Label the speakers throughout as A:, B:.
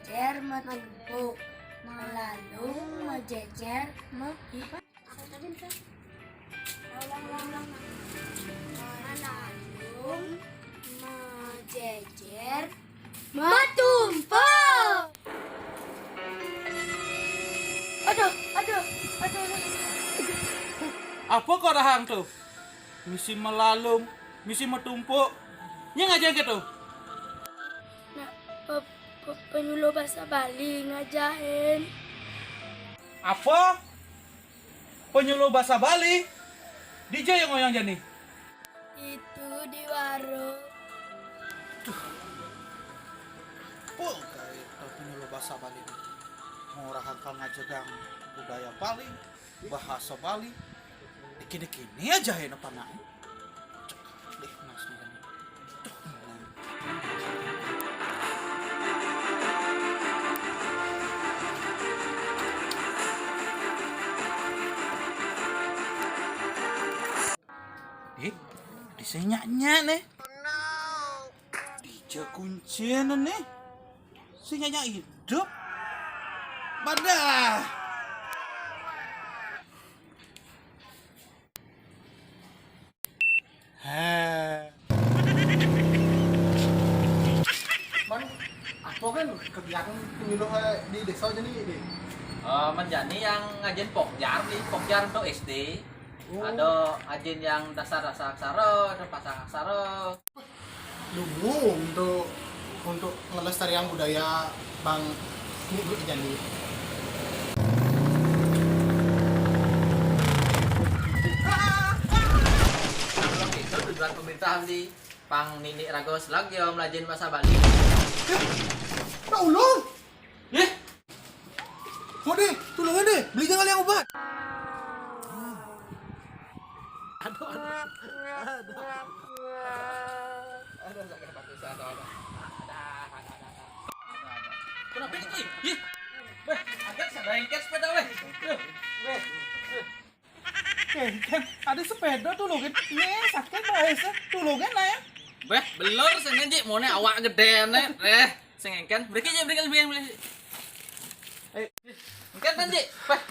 A: mejejer, menumpuk, melalung, mejejer, melalung, mejejer, metumpuk. Aduh.
B: Apa kau rahang tuh? Misi melalung, misi metumpuk. Nya ngajain gitu.
A: Nah, penyuluh bahasa Bali ngajahin.
B: Apa? Penyuluh bahasa Bali? DJ yang ngoyang jani.
A: Itu di warung.
B: Oh, kayak penyuluh bahasa Bali. Mau rahang kal ngajegang budaya Bali, bahasa Bali. Dikini aja ya apa nak? Deh, nas nih kan. Disenyaknya nih. Dija kuncian nih. Senyaknya hidup. Badah.
C: Man, apa kan kegiatan penyuluh di desa aja nih?
D: Menjani yang ngajen pokjar untuk SD. Ada ajen yang dasar aksara, ada pasang aksara.
C: Dulu untuk ngelestarian budaya Bang Ibu Jani.
D: Kalau itu tujuan pemerintah di Pang Nini Rago Selagyo melajen bahasa Bali.
C: Ya Allah,
B: Eh,
C: mau deh, tolongin deh, beli jangan yang obat.
D: Ada sakit batu ada. Kenapa ini? Ih. Weh, agak sadengket sepeda weh.
B: kan ada sepeda tuh loh kan. Nih, sakit bahasa tuh loh kan ya.
D: Weh, belur sengen ji mone awak gede nih. Sengen kan. Beri. Kan kan ji. Weh,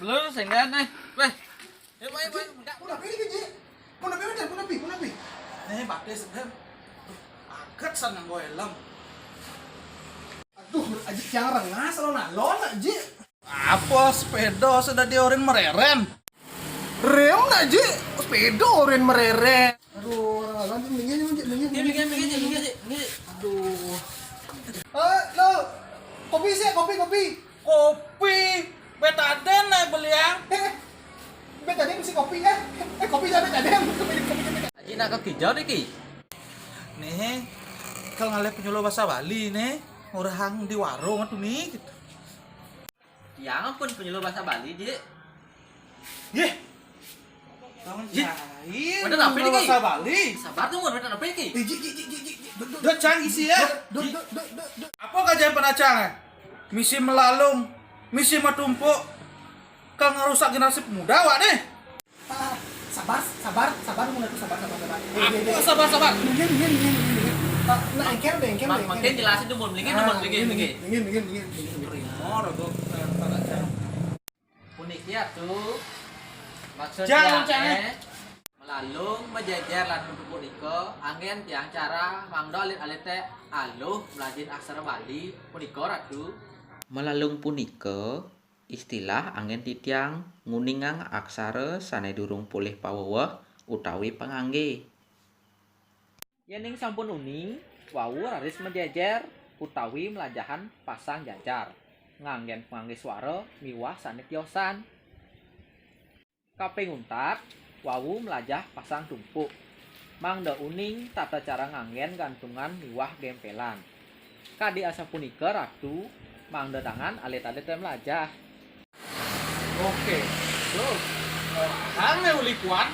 D: belur sengen nih. Weh. Ayo.
C: Mau napi ini Ji? Mau napi?
B: Nih, bakde sedang. Agak senang gue helm.
C: Aduh, aja jangan rengas lo nalon Ji.
B: Apa sepeda sudah diorin mereren?
C: Rem nak Ji, sepeda oren mereret. Aduh, lanjut minggir. Aduh. Lo, kopi sih, kopi.
B: Kopi. Betaden nih beliang.
C: Bet tadi mesti kopi kan? Kopi sampai tadi kopi.
D: Aji nak ke hijau deh ki.
B: Nih, kalau ngeliat penyuluh bahasa Bali nih, orang di warung tuh nih gitu.
D: Yang pun penyuluh bahasa Bali ji.
B: Yeh. Kamu
D: Ji.
B: jahil.
D: Bener apa ini,
B: penyuluh
D: Ki?
B: bahasa Bali.
D: Sabar tuh mau bener apa ki?
C: Ji.
B: Udah canggih sih ya. Apa kajian penacang? Misi melalung, misi metumpuk. Kau ngerusak generasi pemuda wak nih.
C: Sabar, mulai tuh sabar.
B: Apa sabar.
C: Minggir. Nah, engkel deh.
D: Makin jelasin tuh mau melingin.
C: Minggir.
D: Uniknya tuh
B: Jangan,
D: maksudnya melalung mejajar lan untuk punika angin tiang cara mangdo alit teh aluh melajin aksara Bali punika ratu melalung punika istilah angin titiang nguningang aksara sanedurung pulih paweweh utawi pangangge yening sampun uning wau raris mejajar utawi melajahan pasang jajar nganggen pangangge swara miwah sanetyosan kaping untat wau melajah pasang tumpuk mangda uning tata cara nganggen gantungan miwah gempelan kadi asa punika ratu mangda tangan alit-alit melajah.
B: Oke. Terus ane ulikuan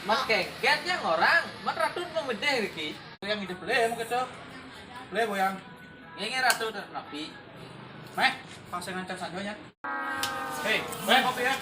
D: Mas kengket yang orang man ratu memedeh iki
B: yang hidup boleh mau gitu. Boleh boyang.
D: ini ratu dan napi
B: Meh, pasangan can saja nya. Hei, kopi ya.